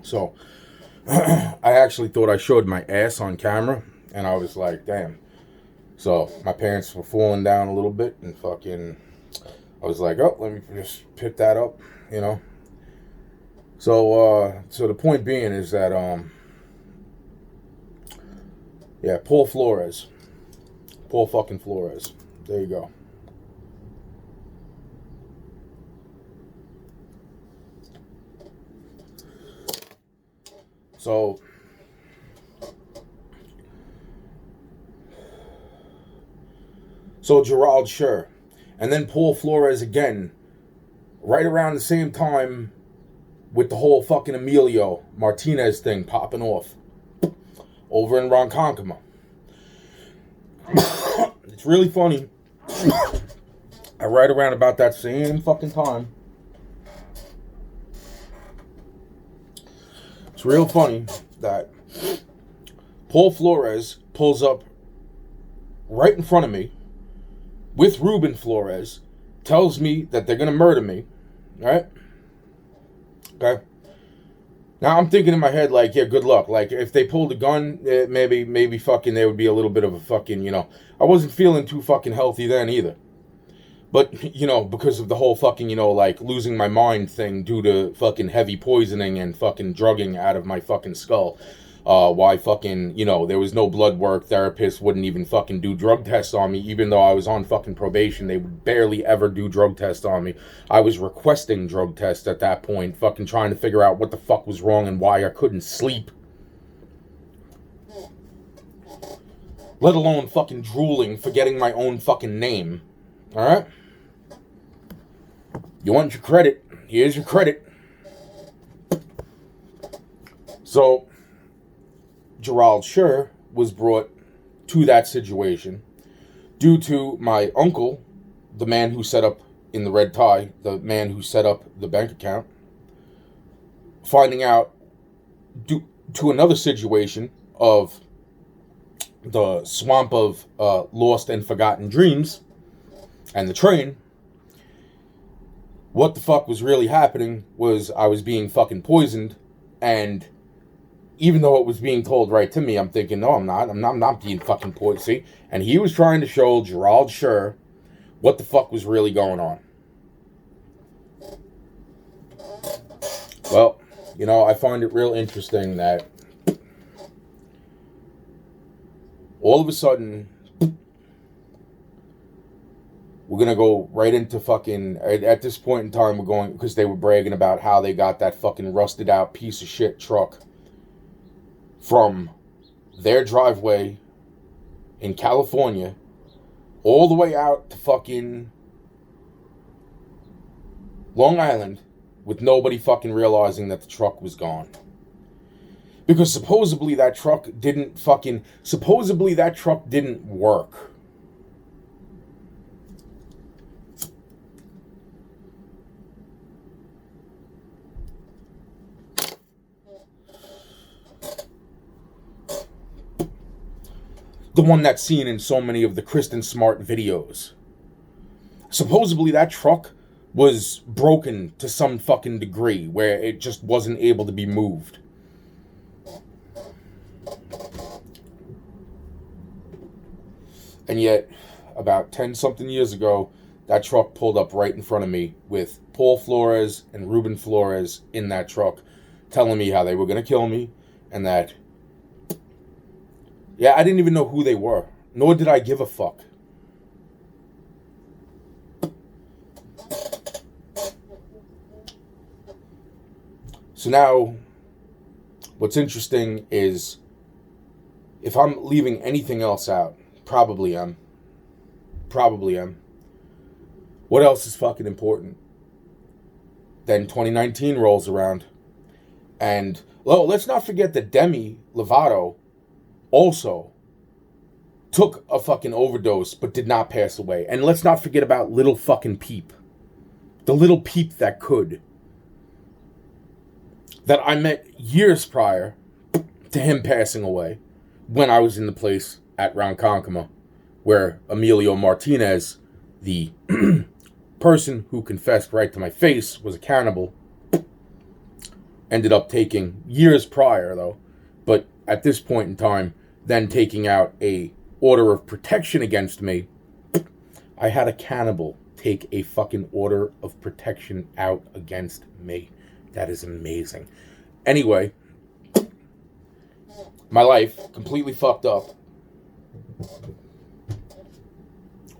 So I actually thought I showed my ass on camera, and I was like, damn. So my parents were falling down a little bit, and fucking, I was like, oh, let me just pick that up, you know. So the point being is that yeah, Paul fucking Flores. There you go. So Gerald Scher, and then Paul Flores again, right around the same time with the whole fucking Emilio Martinez thing popping off over in Ronkonkoma. It's really funny. I right around about that same fucking time. It's real funny that Paul Flores pulls up right in front of me with Ruben Flores, tells me that they're gonna murder me, right? Okay. Now I'm thinking in my head like, yeah, good luck. Like if they pulled a gun, maybe fucking there would be a little bit of a fucking, you know. I wasn't feeling too fucking healthy then either. But, you know, because of the whole fucking, you know, like losing my mind thing due to fucking heavy poisoning and fucking drugging out of my fucking skull. Why fucking, you know, there was no blood work. Therapists wouldn't even fucking do drug tests on me, even though I was on fucking probation. They would barely ever do drug tests on me. I was requesting drug tests at that point, fucking trying to figure out what the fuck was wrong and why I couldn't sleep. Let alone fucking drooling, forgetting my own fucking name. Alright? You want your credit? Here's your credit. So, Gerald Scher was brought to that situation due to my uncle, the man who set up in the red tie, the man who set up the bank account, finding out due to another situation of the swamp of lost and forgotten dreams and the train. What the fuck was really happening was I was being fucking poisoned, and even though it was being told right to me, I'm thinking, no, I'm not being fucking poisoned. See? And he was trying to show Gerald Scher what the fuck was really going on. Well, you know, I find it real interesting that all of a sudden we're going to go right into fucking, at this point in time, we're going, because they were bragging about how they got that fucking rusted out piece of shit truck from their driveway in California all the way out to fucking Long Island with nobody fucking realizing that the truck was gone. Because supposedly that truck didn't work. The one that's seen in so many of the Kristen Smart videos. Supposedly that truck was broken to some fucking degree where it just wasn't able to be moved. And yet, about 10-something years ago, that truck pulled up right in front of me with Paul Flores and Ruben Flores in that truck telling me how they were going to kill me and that, yeah, I didn't even know who they were, nor did I give a fuck. So now, what's interesting is, if I'm leaving anything else out, probably am. What else is fucking important? Then 2019 rolls around. And, well, let's not forget that Demi Lovato also took a fucking overdose but did not pass away. And let's not forget about little fucking Peep. The little Peep that could. That I met years prior to him passing away when I was in the place at Ronkonkoma where Emilio Martinez, the person who confessed right to my face, was a cannibal. ended up taking, years prior though, but at this point in time, then taking out a order of protection against me. I had a cannibal take a fucking order of protection out against me. That is amazing. Anyway, my life completely fucked up.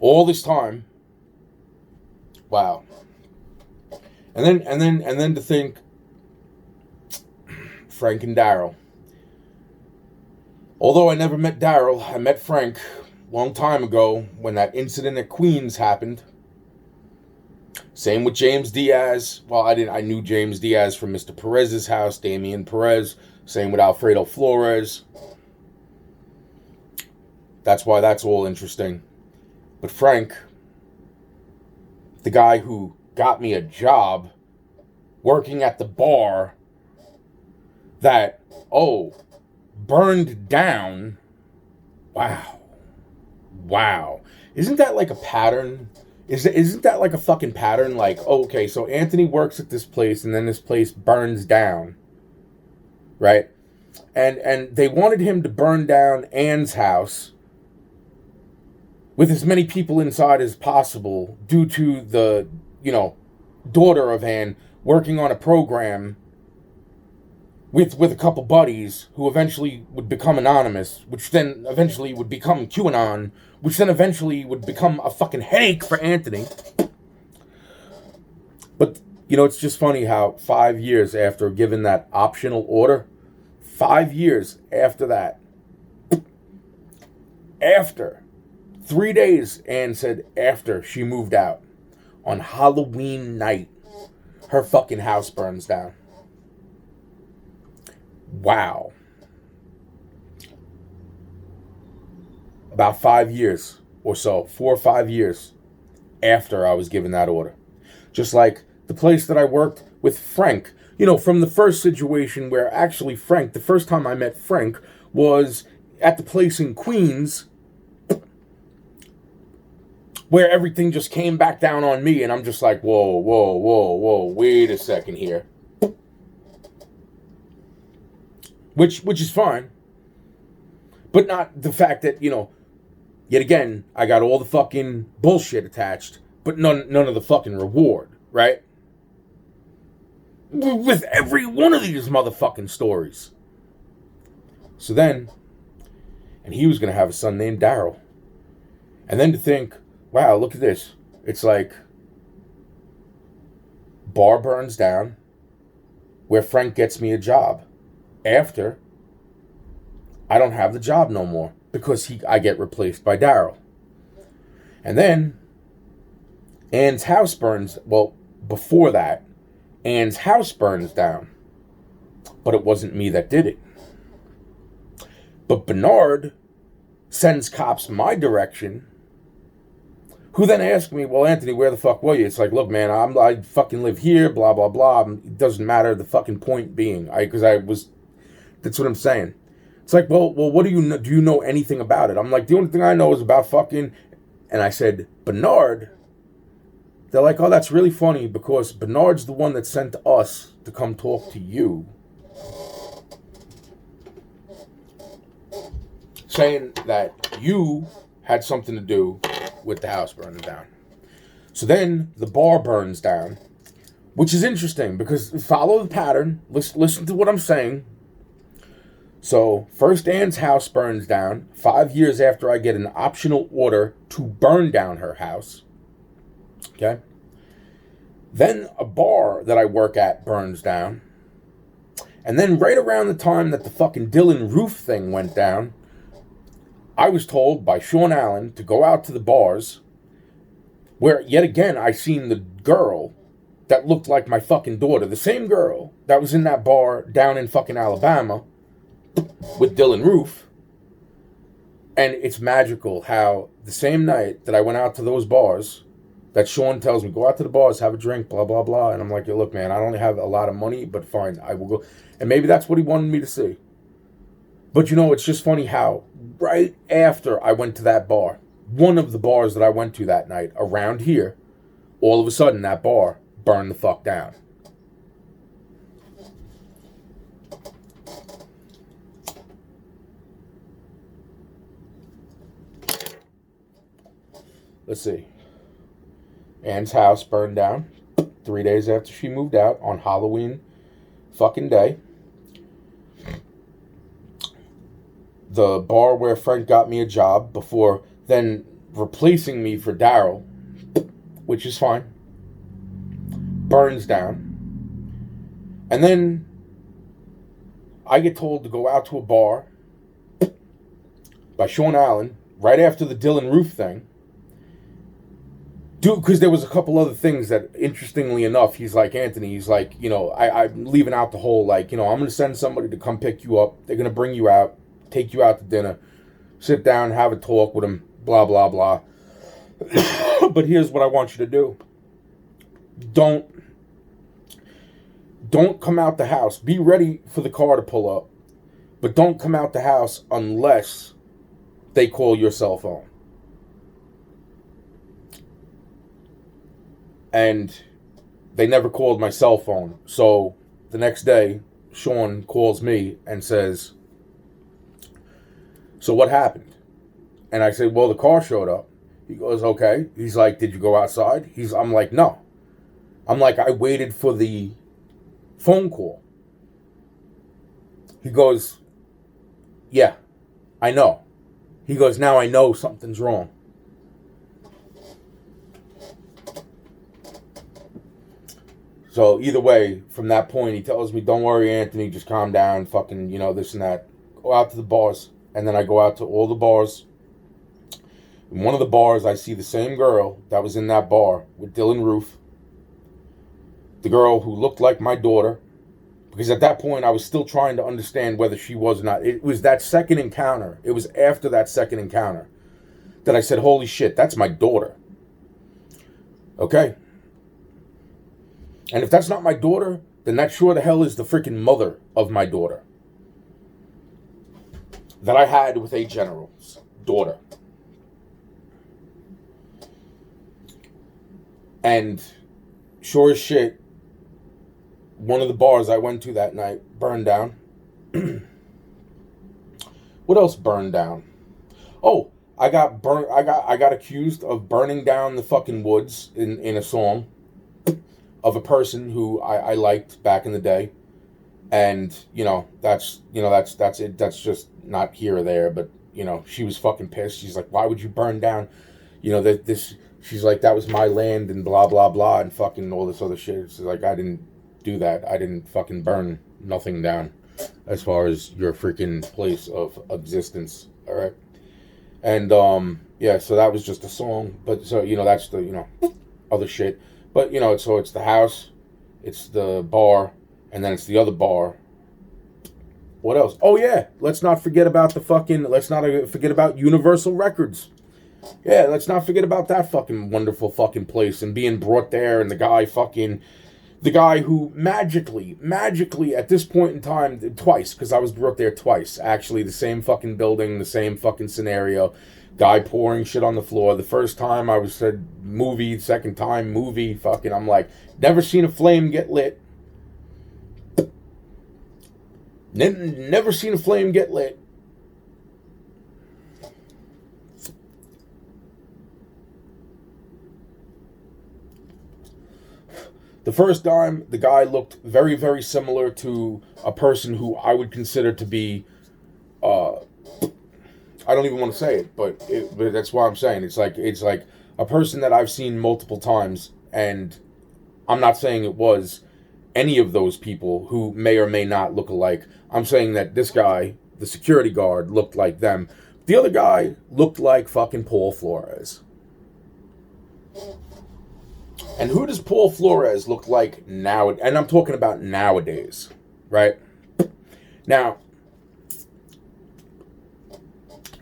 All this time. Wow. And then to think, Frank and Daryl. Although I never met Daryl, I met Frank a long time ago when that incident at Queens happened. Same with James Diaz. Well, I knew James Diaz from Mr. Perez's house, Damian Perez. Same with Alfredo Flores. That's why that's all interesting. But Frank, the guy who got me a job working at the bar that, burned down. Wow. Isn't that like a pattern? Isn't that like a fucking pattern? Like, okay, so Anthony works at this place and then this place burns down. Right? And they wanted him to burn down Anne's house with as many people inside as possible due to the, daughter of Anne working on a program with a couple buddies who eventually would become anonymous, which then eventually would become QAnon, which then eventually would become a fucking headache for Anthony. But, it's just funny how 5 years after giving that optional order, 5 years after that, after 3 days, Anne said after she moved out, on Halloween night, her fucking house burns down. Wow. About 5 years or so, 4 or 5 years after I was given that order. Just like the place that I worked with Frank, from the first situation where actually Frank, the first time I met Frank was at the place in Queens where everything just came back down on me and I'm just like, whoa, wait a second here. Which is fine. But not the fact that, yet again, I got all the fucking bullshit attached, but none of the fucking reward, right? With every one of these motherfucking stories. So then, and he was going to have a son named Daryl. And then to think, wow, look at this. It's like, bar burns down, where Frank gets me a job. After, I don't have the job no more because I get replaced by Daryl. And then Anne's house burns. Well, before that, Anne's house burns down. But it wasn't me that did it. But Bernard sends cops my direction, who then ask me, well, Anthony, where the fuck were you? It's like, look, man, I fucking live here, blah, blah, blah. It doesn't matter. The fucking point being, that's what I'm saying. It's like, well, what do you know anything about it? I'm like, the only thing I know is about fucking, and I said, Bernard. They're like, oh, that's really funny because Bernard's the one that sent us to come talk to you. Saying that you had something to do with the house burning down. So then the bar burns down, which is interesting because follow the pattern. Listen to what I'm saying. So first Anne's house burns down 5 years after I get an optional order to burn down her house. Okay. Then a bar that I work at burns down. And then right around the time that the fucking Dylan Roof thing went down, I was told by Sean Allen to go out to the bars where, yet again, I seen the girl that looked like my fucking daughter. The same girl that was in that bar down in fucking Alabama with Dylan Roof. And it's magical how the same night that I went out to those bars, that Sean tells me, go out to the bars, have a drink, blah, blah, blah. And I'm like, look, man, I don't have a lot of money, but fine, I will go. And maybe that's what he wanted me to see. But it's just funny how right after I went to that bar, one of the bars that I went to that night around here, all of a sudden that bar burned the fuck down. let's see. Anne's house burned down 3 days after she moved out on Halloween fucking day. The bar where Frank got me a job before then replacing me for Daryl, which is fine, burns down. And then I get told to go out to a bar by Sean Allen right after the Dylan Roof thing. Dude, because there was a couple other things that, interestingly enough, he's like, Anthony, he's like, I'm leaving out the whole, I'm going to send somebody to come pick you up. They're going to bring you out, take you out to dinner, sit down, have a talk with him, blah, blah, blah. But here's what I want you to do. Don't come out the house. Be ready for the car to pull up. But don't come out the house unless they call your cell phone. And they never called my cell phone. So the next day, Sean calls me and says, so what happened? And I said, well, the car showed up. He goes, okay. He's like, did you go outside? I'm like, no. I'm like, I waited for the phone call. He goes, yeah, I know. He goes, now I know something's wrong. So either way, from that point, he tells me, don't worry, Anthony, just calm down, fucking, this and that. Go out to the bars. And then I go out to all the bars. In one of the bars, I see the same girl that was in that bar with Dylan Roof. The girl who looked like my daughter. Because at that point, I was still trying to understand whether she was or not. It was that second encounter. It was after that second encounter that I said, holy shit, that's my daughter. Okay. And if that's not my daughter, then that sure the hell is the freaking mother of my daughter. That I had with a general's daughter. And sure as shit, one of the bars I went to that night burned down. What else burned down? Oh, I got accused of burning down the fucking woods in a song of a person who I liked back in the day. And, that's it. That's just not here or there. But, she was fucking pissed. She's like, why would you burn down, she's like, that was my land and blah, blah, blah, and fucking all this other shit. She's like, I didn't do that. I didn't fucking burn nothing down as far as your freaking place of existence. All right. And, yeah, so that was just a song. But, so, that's the, other shit. But, so it's the house, it's the bar, and then it's the other bar. What else? Oh, yeah, let's not forget about Universal Records. Yeah, let's not forget about that fucking wonderful fucking place and being brought there and the guy who magically at this point in time, twice, because I was brought there twice, actually, the same fucking building, the same fucking scenario. Guy pouring shit on the floor. The first time I was said movie, second time movie, fucking, I'm like, never seen a flame get lit. Never seen a flame get lit. The first time, the guy looked very, very similar to a person who I would consider to be, I don't even want to say it, but that's why I'm saying it's like a person that I've seen multiple times, and I'm not saying it was any of those people who may or may not look alike. I'm saying that this guy, the security guard, looked like them. The other guy looked like fucking Paul Flores. And who does Paul Flores look like now? And I'm talking about nowadays, right? Now,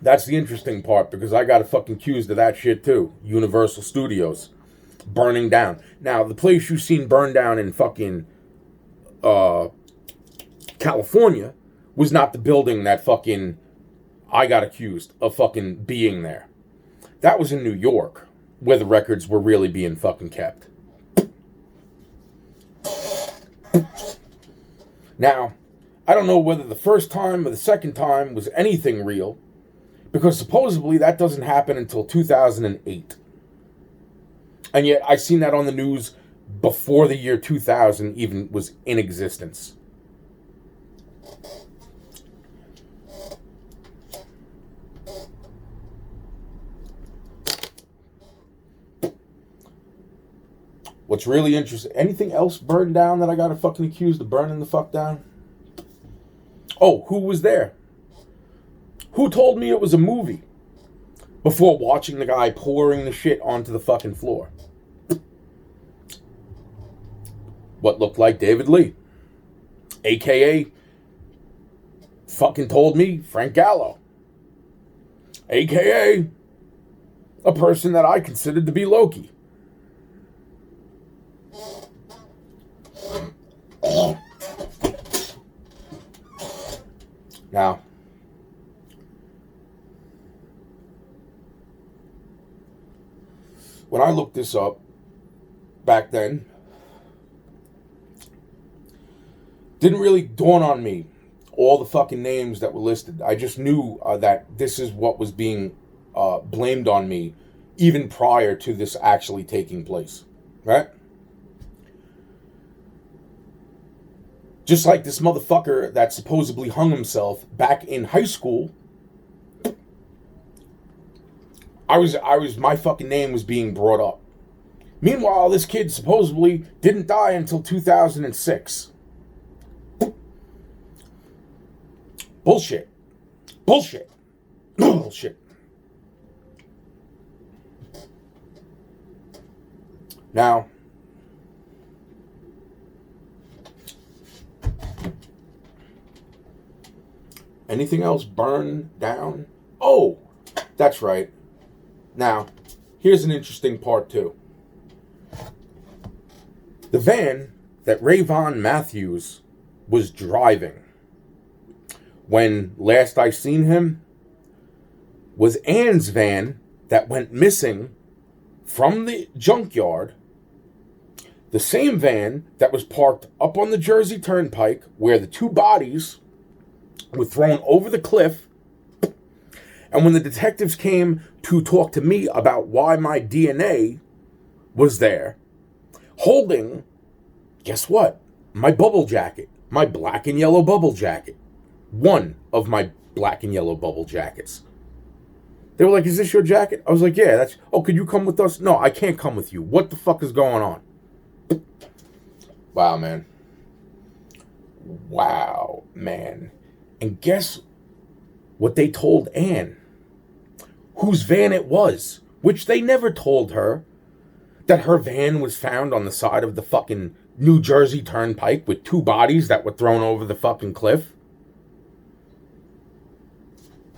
that's the interesting part, because I got fucking accused of that shit too. Universal Studios burning down. Now, the place you've seen burn down in fucking California was not the building that fucking I got accused of fucking being there. That was in New York, where the records were really being fucking kept. Now, I don't know whether the first time or the second time was anything real, because supposedly that doesn't happen until 2008. And yet I seen that on the news before the year 2000 even was in existence. What's really interesting, anything else burned down that I got fucking accused of burning the fuck down? Oh, who was there? Who told me it was a movie before watching the guy pouring the shit onto the fucking floor? What looked like David Lee, a.k.a. fucking told me Frank Gallo, a.k.a. a person that I considered to be Loki. Now, when I looked this up back then, didn't really dawn on me all the fucking names that were listed. I just knew that this is what was being blamed on me even prior to this actually taking place, right? Just like this motherfucker that supposedly hung himself back in high school, my fucking name was being brought up. Meanwhile, this kid supposedly didn't die until 2006. Bullshit. Bullshit. Bullshit. Now, anything else burn down? Oh, that's right. Now, here's an interesting part too. The van that Rayvon Matthews was driving when last I seen him was Ann's van that went missing from the junkyard. The same van that was parked up on the Jersey Turnpike where the two bodies were thrown over the cliff. And when the detectives came to talk to me about why my DNA was there, holding, guess what? My bubble jacket, my black and yellow bubble jacket. One of my black and yellow bubble jackets. They were like, is this your jacket? I was like, yeah, that's... Oh, could you come with us? No, I can't come with you. What the fuck is going on? Wow, man. Wow, man. And guess what they told Ann? Whose van it was. Which they never told her that her van was found on the side of the fucking New Jersey Turnpike with two bodies that were thrown over the fucking cliff.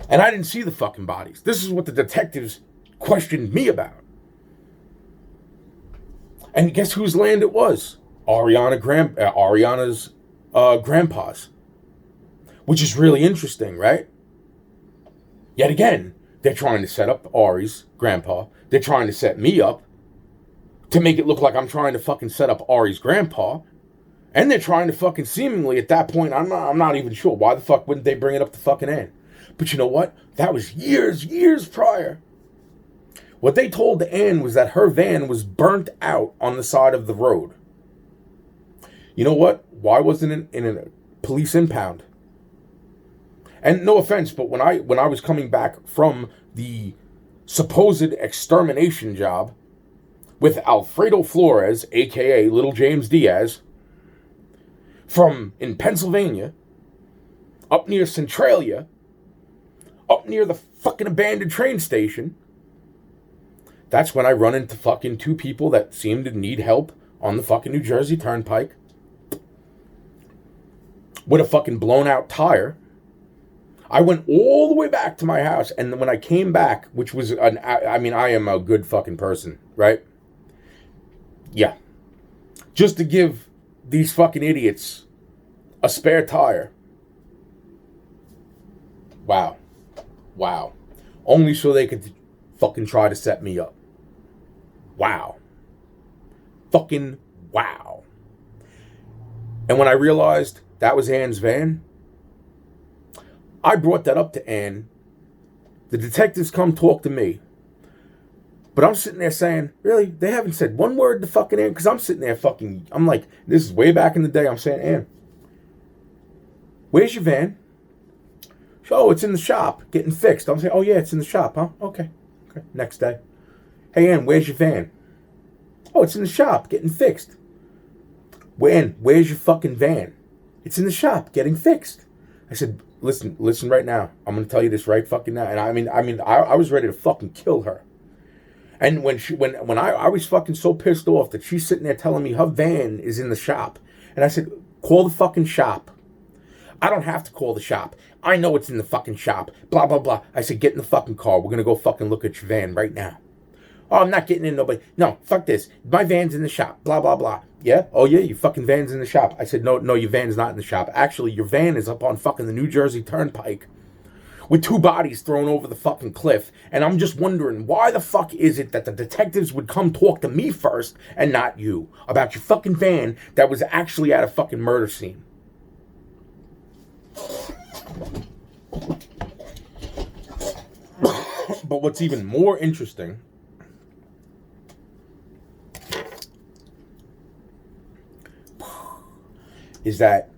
And I didn't see the fucking bodies. This is what the detectives questioned me about. And guess whose land it was? Ariana's grandpa's. Which is really interesting, right? Yet again, they're trying to set up Ari's grandpa. They're trying to set me up to make it look like I'm trying to fucking set up Ari's grandpa. And they're trying to fucking seemingly, at that point, I'm not even sure. Why the fuck wouldn't they bring it up to fucking Ann? But you know what? That was years prior. What they told Ann was that her van was burnt out on the side of the road. You know what? Why wasn't it in a police impound? And no offense, but when I was coming back from the supposed extermination job with Alfredo Flores, a.k.a. Little James Diaz, from in Pennsylvania, up near Centralia, up near the fucking abandoned train station, that's when I run into fucking two people that seemed to need help on the fucking New Jersey Turnpike with a fucking blown out tire. I went all the way back to my house, and when I came back, which was I am a good fucking person, right? Yeah. Just to give these fucking idiots a spare tire. Wow. Wow. Only so they could fucking try to set me up. Wow. Fucking wow. And when I realized that was Ann's van, I brought that up to Ann. The detectives come talk to me. But I'm sitting there saying, really? They haven't said one word to fucking Ann? Because I'm sitting there I'm like, this is way back in the day. I'm saying, Ann, where's your van? Oh, it's in the shop, getting fixed. I'm saying, oh yeah, it's in the shop, huh? Okay. Next day. Hey, Ann, where's your van? Oh, it's in the shop, getting fixed. Ann, where's your fucking van? It's in the shop, getting fixed. I said, listen right now. I'm going to tell you this right fucking now. And I was ready to fucking kill her. And when I was fucking so pissed off that she's sitting there telling me her van is in the shop. And I said, call the fucking shop. I don't have to call the shop. I know it's in the fucking shop. Blah, blah, blah. I said, get in the fucking car. We're going to go fucking look at your van right now. Oh, I'm not getting in nobody. No, fuck this. My van's in the shop. Blah, blah, blah. Yeah? Oh, yeah, your fucking van's in the shop. I said, no, your van's not in the shop. Actually, your van is up on fucking the New Jersey Turnpike with 2 bodies thrown over the fucking cliff. And I'm just wondering, why the fuck is it that the detectives would come talk to me first and not you about your fucking van that was actually at a fucking murder scene? But what's even more interesting is that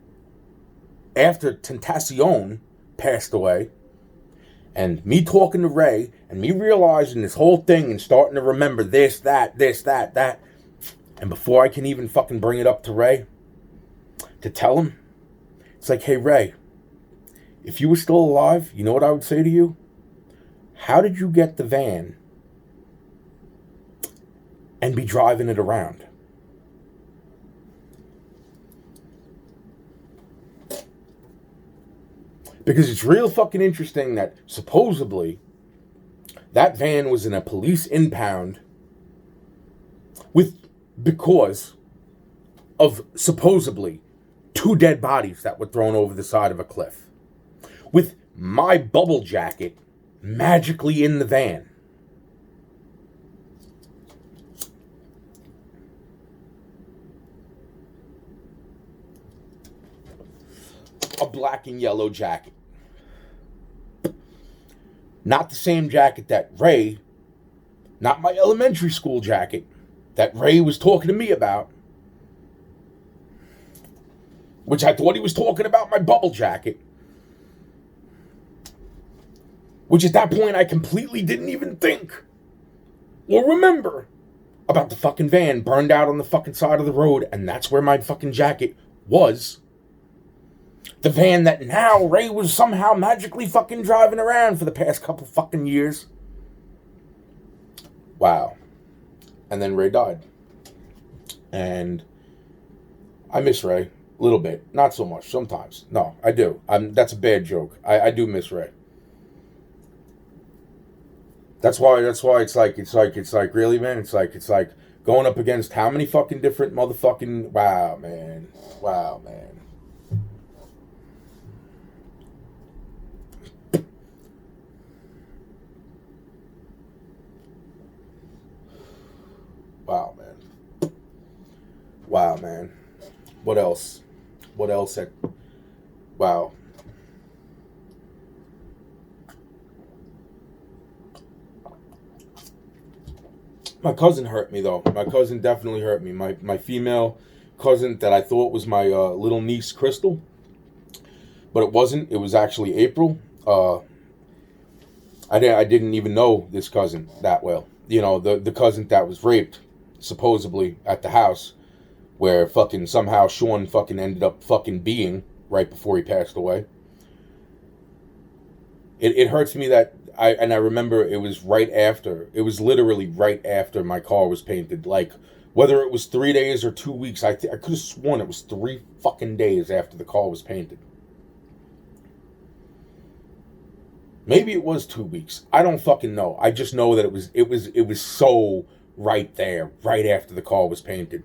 after Tentacion passed away, and me talking to Ray, and me realizing this whole thing and starting to remember this, that, and before I can even fucking bring it up to Ray, to tell him, it's like, hey Ray, if you were still alive, you know what I would say to you? How did you get the van and be driving it around? Because it's real fucking interesting that supposedly that van was in a police impound because of supposedly 2 dead bodies that were thrown over the side of a cliff. With my bubble jacket magically in the van. A black and yellow jacket. Not the same jacket that Ray, not my elementary school jacket that Ray was talking to me about, which I thought he was talking about my bubble jacket, which at that point I completely didn't even think or remember about the fucking van burned out on the fucking side of the road, and that's where my fucking jacket was. The van that now Ray was somehow magically fucking driving around for the past couple fucking years. Wow. And then Ray died. And I miss Ray a little bit. Not so much, sometimes. No, I do. That's a bad joke. I do miss Ray. That's why it's like really, man, it's like going up against how many fucking different motherfucking wow man. Wow. What else? Wow. My cousin hurt me, though. My cousin definitely hurt me. My female cousin that I thought was my little niece, Crystal. But it wasn't. It was actually April. I didn't even know this cousin that well. You know, the cousin that was raped, supposedly, at the house, where fucking somehow Sean fucking ended up fucking being right before he passed away. It hurts me that I remember it was literally right after my car was painted. Like, whether it was 3 days or 2 weeks, I could have sworn it was 3 fucking days after the car was painted. Maybe it was 2 weeks. I don't fucking know. I just know that it was so right there, right after the car was painted,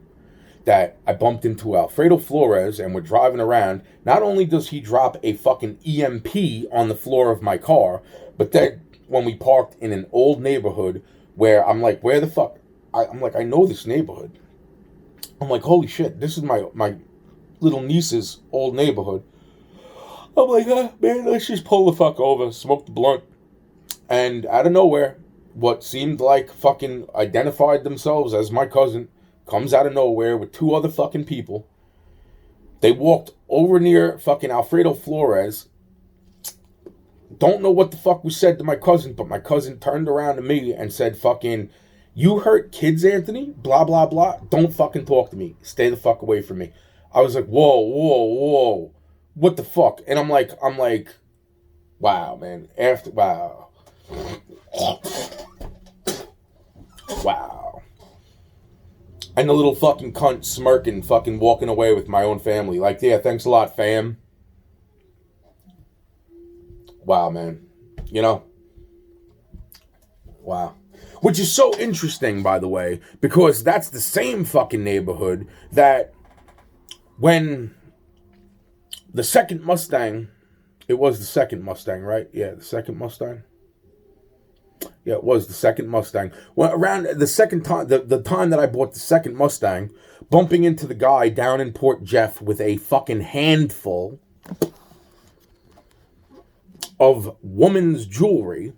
that I bumped into Alfredo Flores and we're driving around. Not only does he drop a fucking EMP on the floor of my car, but then when we parked in an old neighborhood where I'm like, where the fuck? I'm like, I know this neighborhood. I'm like, holy shit, this is my little niece's old neighborhood. I'm like, man, let's just pull the fuck over, smoke the blunt. And out of nowhere, what seemed like fucking identified themselves as my cousin comes out of nowhere with two other fucking people. They walked over near fucking Alfredo Flores. Don't know what the fuck was said to my cousin, but my cousin turned around to me and said, fucking, you hurt kids, Anthony? Blah, blah, blah. Don't fucking talk to me. Stay the fuck away from me. I was like, whoa, whoa, whoa. What the fuck? And I'm like, wow, man. Wow. Wow. And the little fucking cunt smirking, fucking walking away with my own family. Like, yeah, thanks a lot, fam. Wow, man. You know? Wow. Which is so interesting, by the way, because that's the same fucking neighborhood that when the second Mustang, it was the second Mustang, right? Yeah, the second Mustang. Yeah, it was the second Mustang. Well, around the second time, the time that I bought the second Mustang, bumping into the guy down in Port Jeff with a fucking handful of woman's jewelry.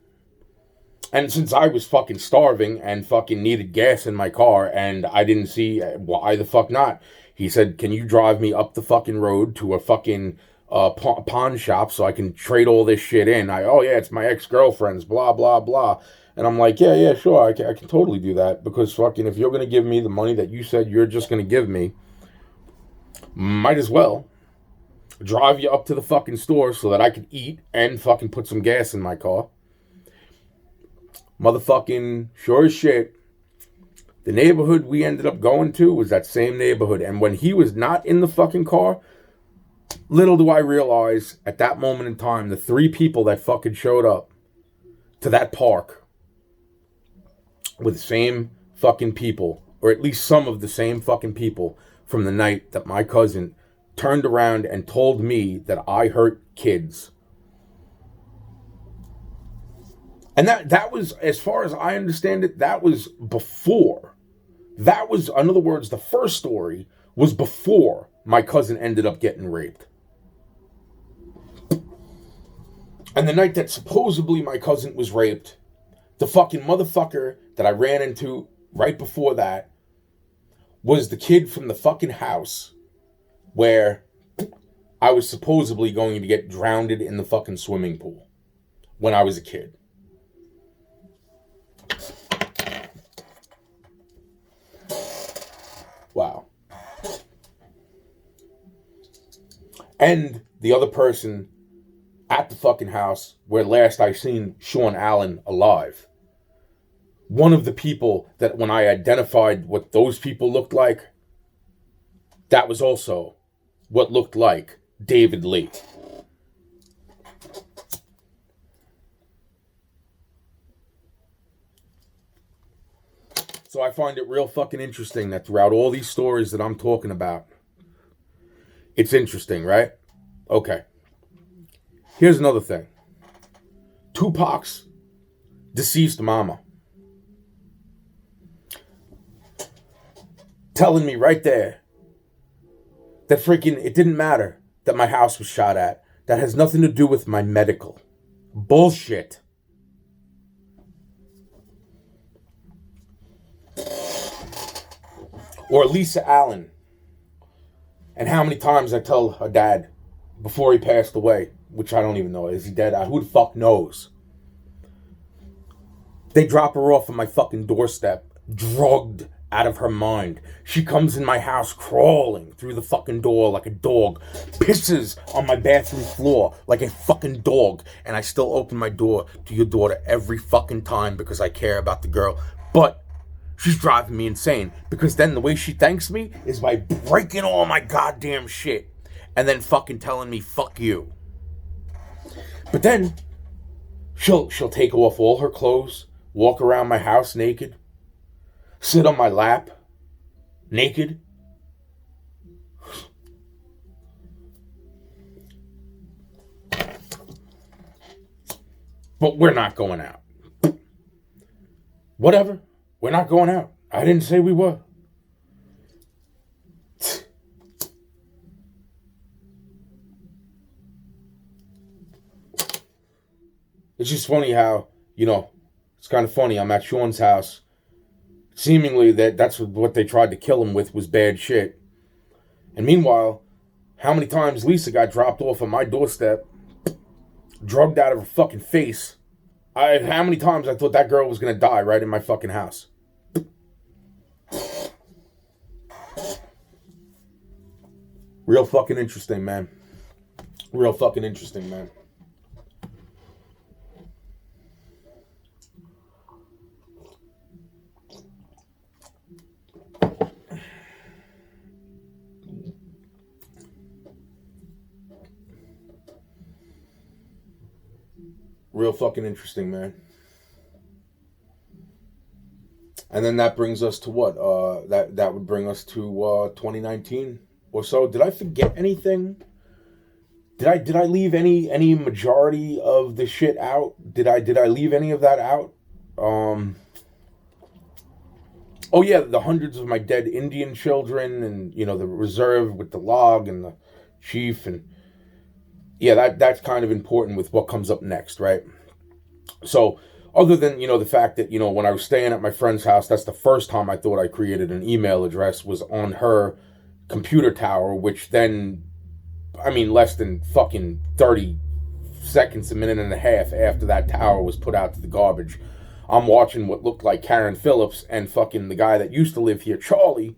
And since I was fucking starving and fucking needed gas in my car and I didn't see why the fuck not, he said, can you drive me up the fucking road to a fucking pawn shop so I can trade all this shit in? Oh yeah, it's my ex-girlfriend's, blah, blah, blah. And I'm like, yeah, sure, I can totally do that, because fucking if you're going to give me the money that you said you're just going to give me, might as well drive you up to the fucking store so that I can eat and fucking put some gas in my car. Motherfucking sure as shit, the neighborhood we ended up going to was that same neighborhood. And when he was not in the fucking car, little do I realize at that moment in time, the three people that fucking showed up to that park were the same fucking people, or at least some of the same fucking people from the night that my cousin turned around and told me that I hurt kids. And that was, as far as I understand it, that was before. That was, in other words, the first story was before my cousin ended up getting raped. And the night that supposedly my cousin was raped, the fucking motherfucker that I ran into right before that was the kid from the fucking house where I was supposedly going to get drowned in the fucking swimming pool when I was a kid. Wow. And the other person at the fucking house where last I seen Sean Allen alive. One of the people that when I identified what those people looked like, that was also what looked like David Lee. So I find it real fucking interesting that throughout all these stories that I'm talking about, it's interesting, right? Okay. Here's another thing. Tupac's deceased mama telling me right there that freaking it didn't matter that my house was shot at. That has nothing to do with my medical. Bullshit. Or Lisa Allen. And how many times I tell her dad before he passed away, which I don't even know, is he dead? Who the fuck knows? They drop her off on my fucking doorstep, drugged out of her mind. She comes in my house crawling through the fucking door like a dog, pisses on my bathroom floor like a fucking dog, and I still open my door to your daughter every fucking time because I care about the girl. But she's driving me insane, because then the way she thanks me is by breaking all my goddamn shit and then fucking telling me fuck you. But then she'll take off all her clothes, walk around my house naked, sit on my lap naked. But we're not going out. Whatever. We're not going out. I didn't say we were. It's just funny how, It's kind of funny. I'm at Sean's house. Seemingly that's what they tried to kill him with was bad shit. And meanwhile, how many times Lisa got dropped off on my doorstep, drugged out of her fucking face. How many times I thought that girl was going to die right in my fucking house. Real fucking interesting, man. Real fucking interesting, man. Real fucking interesting, man. And then that brings us to what? That would bring us to 2019 or so. Did I forget anything? Did I leave any majority of the shit out? Did I leave any of that out? Oh yeah, the hundreds of my dead Indian children, and the reserve with the log and the chief, and yeah, that's kind of important with what comes up next, right? So, other than the fact that when I was staying at my friend's house, that's the first time I thought I created an email address was on her computer tower, which then, I mean, less than fucking 30 seconds, a minute and a half after that tower was put out to the garbage, I'm watching what looked like Karen Phillips and fucking the guy that used to live here, Charlie.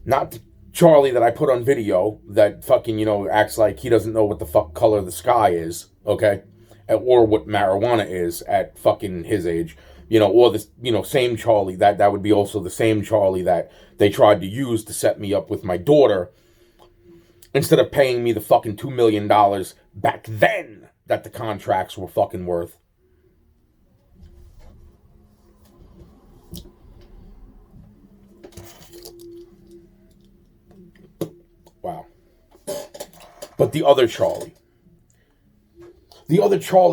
Not the Charlie that I put on video that fucking, acts like he doesn't know what the fuck color the sky is, okay? Or what marijuana is at fucking his age. Or the, same Charlie, that would be also the same Charlie that they tried to use to set me up with my daughter instead of paying me the fucking $2 million back then that the contracts were fucking worth. Wow. But the other Charlie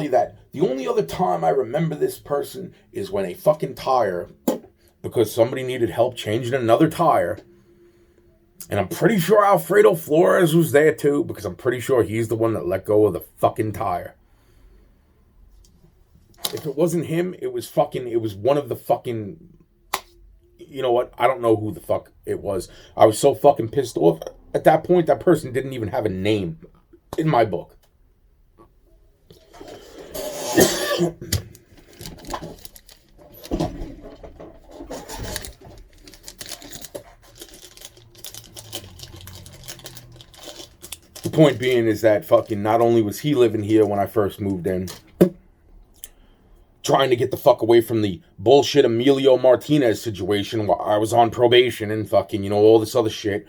that, the only other time I remember this person is when a fucking tire, because somebody needed help changing another tire, and I'm pretty sure Alfredo Flores was there too, because I'm pretty sure he's the one that let go of the fucking tire. If it wasn't him, it was one of the fucking, you know what, I don't know who the fuck it was. I was so fucking pissed off. At that point, that person didn't even have a name in my book. The point being is that fucking not only was he living here when I first moved in, trying to get the fuck away from the bullshit Emilio Martinez situation while I was on probation and fucking, all this other shit